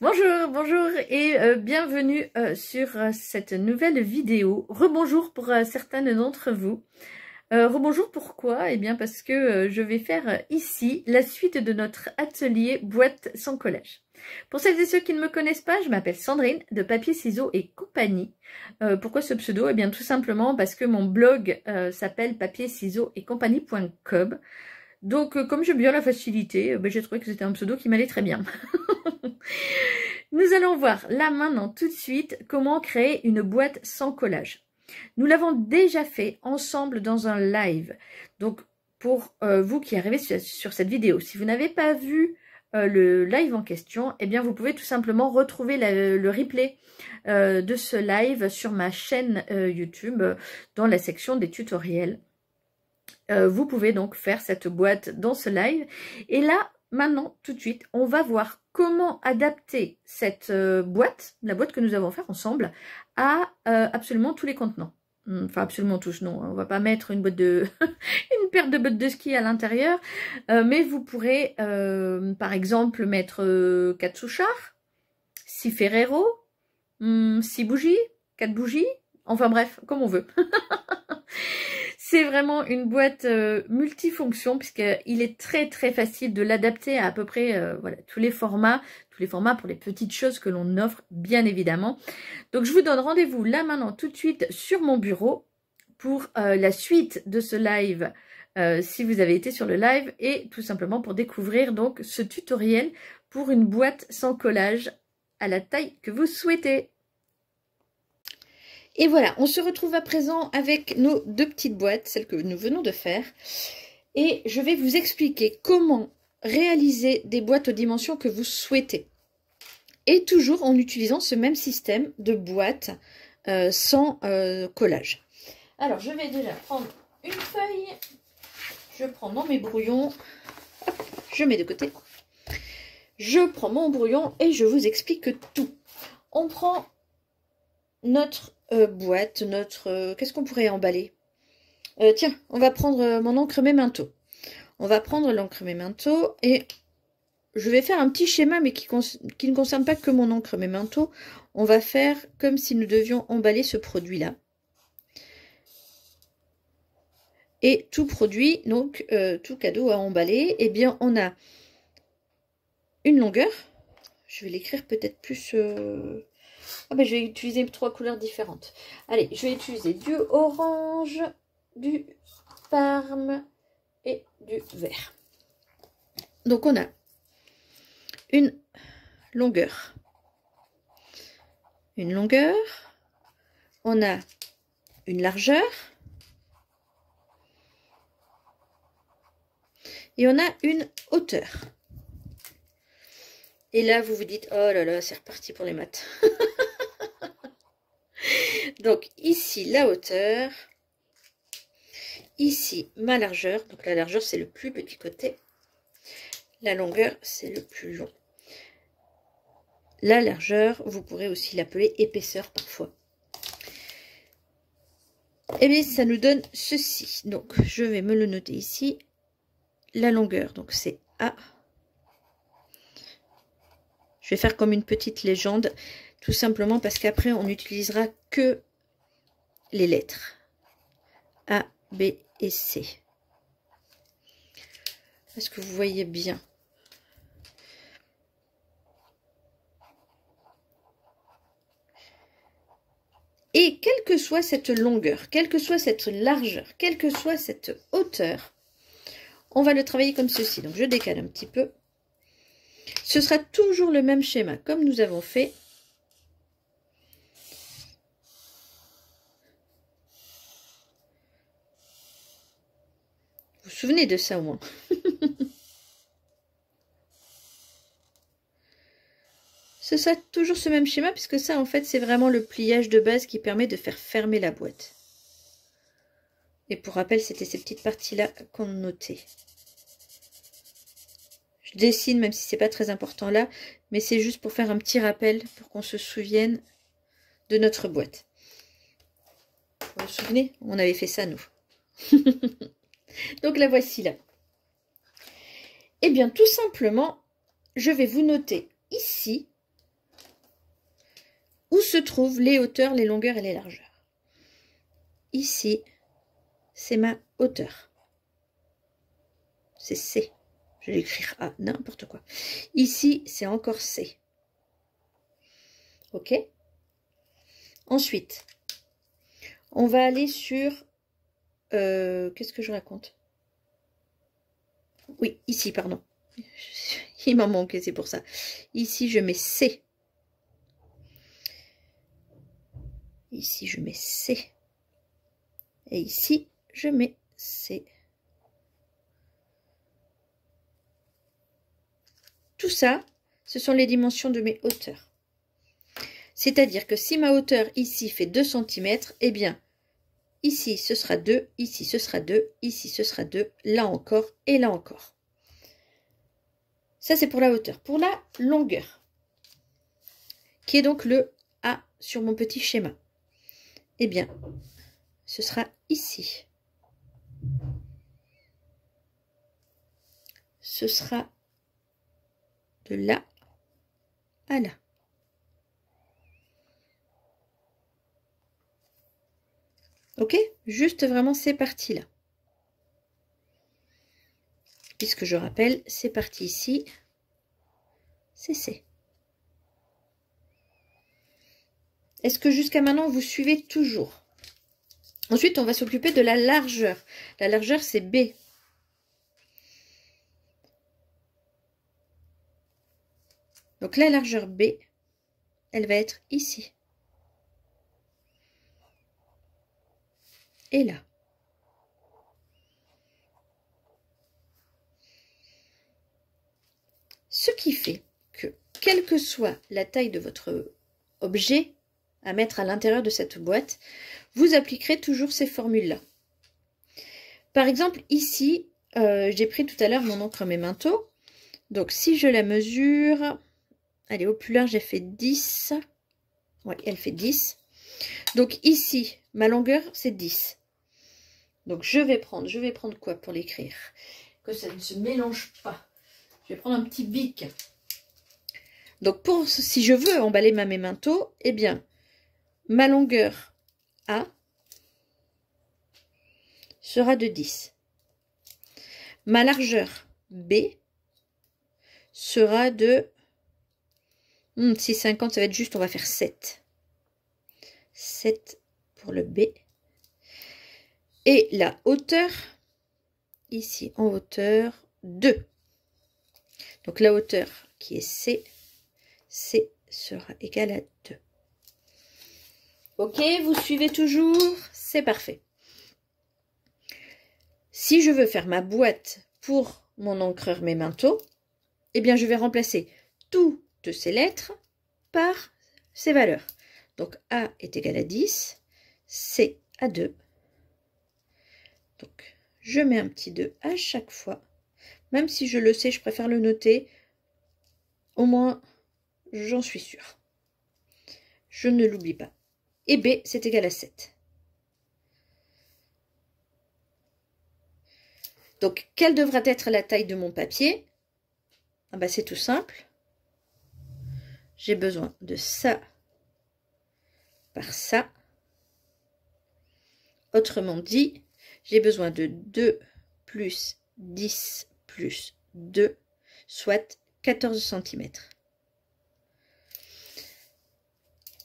Bonjour, bonjour et bienvenue sur cette nouvelle vidéo. Rebonjour pour certaines d'entre vous. Rebonjour pourquoi? Eh bien parce que je vais faire ici la suite de notre atelier boîte sans collage. Pour celles et ceux qui ne me connaissent pas, je m'appelle Sandrine de Papier, Ciseaux et Compagnie. Pourquoi ce pseudo? Eh bien tout simplement parce que mon blog s'appelle papier, ciseaux et compagnie.com. Donc comme j'aime bien la facilité, j'ai trouvé que c'était un pseudo qui m'allait très bien. Nous allons voir là maintenant tout de suite comment créer une boîte sans collage. Nous l'avons déjà fait ensemble dans un live. Donc pour vous qui arrivez sur cette vidéo, si vous n'avez pas vu le live en question, eh bien vous pouvez tout simplement retrouver le replay de ce live sur ma chaîne YouTube dans la section des tutoriels. Vous pouvez donc faire cette boîte dans ce live. Et là, maintenant, tout de suite, on va voir comment adapter cette boîte, la boîte que nous avons fait ensemble, à absolument tous les contenants. Enfin, absolument tous, non. On va pas mettre une boîte de une paire de bottes de ski à l'intérieur. Mais vous pourrez, par exemple, mettre 4 souchards, 6 Ferrero, 6 bougies, 4 bougies. Enfin bref, comme on veut. C'est vraiment une boîte multifonction puisqu'il est très très facile de l'adapter à peu près voilà, tous les formats pour les petites choses que l'on offre bien évidemment. Donc je vous donne rendez-vous là maintenant tout de suite sur mon bureau pour la suite de ce live si vous avez été sur le live et tout simplement pour découvrir donc ce tutoriel pour une boîte sans collage à la taille que vous souhaitez. Et voilà, on se retrouve à présent avec nos deux petites boîtes, celles que nous venons de faire. Et je vais vous expliquer comment réaliser des boîtes aux dimensions que vous souhaitez. Et toujours en utilisant ce même système de boîte sans collage. Alors, je vais déjà prendre une feuille. Je prends dans mes brouillons. Hop, je mets de côté. Je prends mon brouillon et je vous explique tout. On prend notre boîte, qu'est-ce qu'on pourrait emballer? Tiens, on va prendre mon encre Memento. On va prendre l'encre Memento et je vais faire un petit schéma mais qui ne concerne pas que mon encre Memento. On va faire comme si nous devions emballer ce produit-là. Et tout produit, donc tout cadeau à emballer, eh bien on a une longueur. Je vais l'écrire peut-être plus... Ah ben, je vais utiliser 3 couleurs différentes. Allez, je vais utiliser du orange, du parme et du vert. Donc, on a une longueur. Une longueur. On a une largeur. Et on a une hauteur. Et là, vous vous dites, oh là là, c'est reparti pour les maths. Donc ici la hauteur, ici ma largeur, donc la largeur c'est le plus petit côté, la longueur c'est le plus long. La largeur, vous pourrez aussi l'appeler épaisseur parfois. Et bien ça nous donne ceci, donc je vais me le noter ici, la longueur, donc c'est A. Je vais faire comme une petite légende, tout simplement parce qu'après on n'utilisera que les lettres A, B et C. Est-ce que vous voyez bien? Et quelle que soit cette longueur, quelle que soit cette largeur, quelle que soit cette hauteur, on va le travailler comme ceci. Donc je décale un petit peu. Ce sera toujours le même schéma comme nous avons fait. Vous vous souvenez de ça au moins? Ce sera toujours ce même schéma puisque ça en fait c'est vraiment le pliage de base qui permet de faire fermer la boîte. Et pour rappel, c'était ces petites parties là qu'on notait. Je dessine même si c'est pas très important là, mais c'est juste pour faire un petit rappel pour qu'on se souvienne de notre boîte. Vous vous souvenez? On avait fait ça nous. Donc la voici là. Eh bien tout simplement, je vais vous noter ici où se trouvent les hauteurs, les longueurs et les largeurs. Ici, c'est ma hauteur. C'est C. Je vais l'écrire A, n'importe quoi. Ici, c'est encore C. Ok? Ensuite, on va aller sur... qu'est-ce que je raconte? Oui, ici, pardon. Il m'en manquait, c'est pour ça. Ici, je mets C. Ici, je mets C. Et ici, je mets C. Tout ça, ce sont les dimensions de mes hauteurs. C'est-à-dire que si ma hauteur ici fait 2 cm, eh bien, ici ce sera 2, ici ce sera 2, ici ce sera 2, là encore et là encore. Ça, c'est pour la hauteur. Pour la longueur, qui est donc le A sur mon petit schéma, eh bien, ce sera ici. Ce sera de là à là. Ok? Juste vraiment ces parties-là. Puisque je rappelle, ces parties ici, c'est C. Est-ce que jusqu'à maintenant, vous suivez toujours? Ensuite, on va s'occuper de la largeur. La largeur, c'est B. Donc la largeur B, elle va être ici. Et là. Ce qui fait que, quelle que soit la taille de votre objet à mettre à l'intérieur de cette boîte, vous appliquerez toujours ces formules-là. Par exemple, ici, j'ai pris tout à l'heure mon encre Memento. Donc, si je la mesure, allez, au plus large, j'ai fait 10. Oui, elle fait 10. Donc, ici, ma longueur, c'est 10. Donc, je vais prendre quoi pour l'écrire? Que ça ne se mélange pas. Je vais prendre un petit bic. Donc, si je veux emballer ma Memento, eh bien, ma longueur A sera de 10. Ma largeur B sera de... 6,50, ça va être juste, on va faire 7. 7 pour le B. Et la hauteur, ici en hauteur, 2. Donc la hauteur qui est C, C sera égale à 2. Ok, vous suivez toujours? C'est parfait. Si je veux faire ma boîte pour mon encreur Memento, eh bien je vais remplacer toutes ces lettres par ces valeurs. Donc A est égal à 10, C à 2. Donc je mets un petit 2 à chaque fois. Même si je le sais, je préfère le noter. Au moins, j'en suis sûre. Je ne l'oublie pas. Et B, c'est égal à 7. Donc, quelle devra être la taille de mon papier? Ah bah, c'est tout simple. J'ai besoin de ça par ça. Autrement dit, j'ai besoin de 2 plus 10 plus 2, soit 14 cm.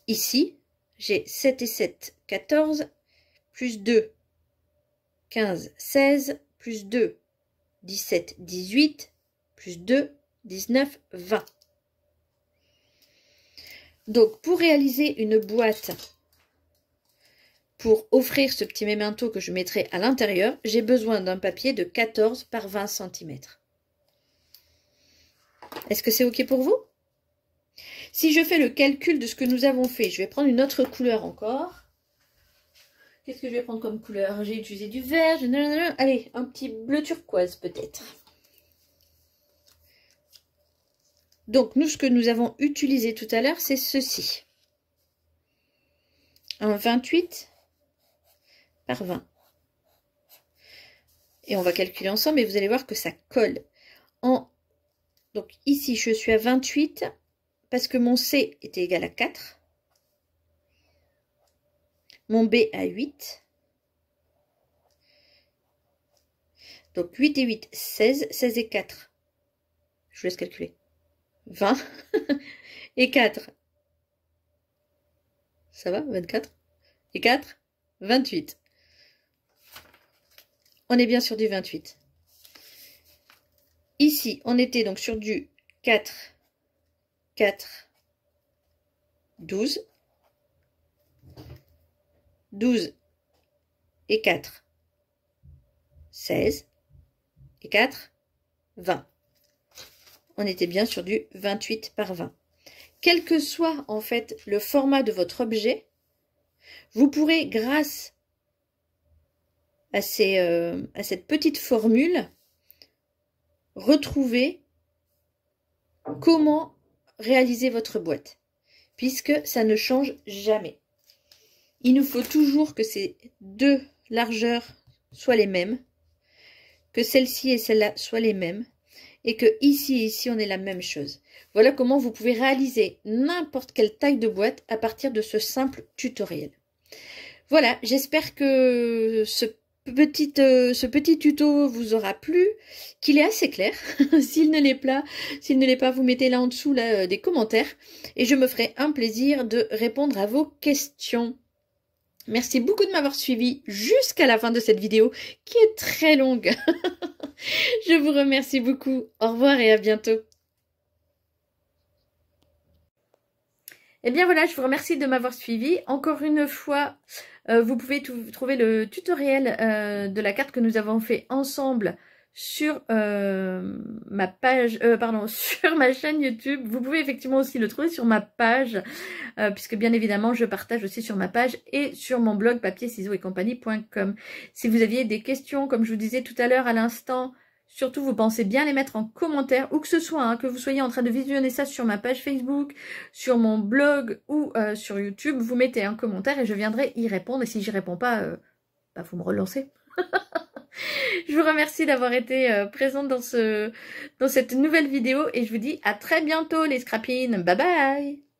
Ici, j'ai 7 et 7, 14, plus 2, 15, 16, plus 2, 17, 18, plus 2, 19, 20. Donc, pour réaliser une boîte, pour offrir ce petit memento que je mettrai à l'intérieur, j'ai besoin d'un papier de 14 par 20 cm. Est-ce que c'est OK pour vous? Si je fais le calcul de ce que nous avons fait, je vais prendre une autre couleur encore. Qu'est-ce que je vais prendre comme couleur? J'ai utilisé du vert. Allez, un petit bleu turquoise peut-être. Donc, nous, ce que nous avons utilisé tout à l'heure, c'est ceci. Un 28 par 20. Et on va calculer ensemble et vous allez voir que ça colle. Donc, ici, je suis à 28 parce que mon C était égal à 4. mon B à 8. Donc 8 et 8, 16. 16 et 4. Je vous laisse calculer. 20. Et 4. Ça va, 24. Et 4, 28. On est bien sur du 28. Ici, on était donc sur du 4, 4, 12. 12 et 4, 16. Et 4, 20. On était bien sur du 28 par 20. Quel que soit en fait le format de votre objet, vous pourrez, grâce à cette petite formule, retrouver comment réaliser votre boîte, puisque ça ne change jamais. Il nous faut toujours que ces deux largeurs soient les mêmes, que celle-ci et celle-là soient les mêmes, et que ici et ici on ait la même chose. Voilà comment vous pouvez réaliser n'importe quelle taille de boîte à partir de ce simple tutoriel. Voilà, j'espère que ce petit tuto vous aura plu, qu'il est assez clair. S'il ne l'est pas, vous mettez là en dessous des commentaires et je me ferai un plaisir de répondre à vos questions. Merci beaucoup de m'avoir suivi jusqu'à la fin de cette vidéo qui est très longue. Je vous remercie beaucoup. Au revoir et à bientôt. Et bien voilà, je vous remercie de m'avoir suivi. Encore une fois, vous pouvez trouver le tutoriel de la carte que nous avons fait ensemble sur ma page, sur ma chaîne YouTube. Vous pouvez effectivement aussi le trouver sur ma page, puisque bien évidemment je partage aussi sur ma page et sur mon blog papier-ciseaux-et-compagnie.com. Si vous aviez des questions, comme je vous disais tout à l'heure à l'instant, surtout vous pensez bien les mettre en commentaire, où que ce soit, hein, que vous soyez en train de visionner ça sur ma page Facebook, sur mon blog ou sur YouTube, vous mettez un commentaire et je viendrai y répondre. Et si j'y réponds pas, vous me relancez. Je vous remercie d'avoir été présente dans cette nouvelle vidéo et je vous dis à très bientôt les scrapines. Bye bye!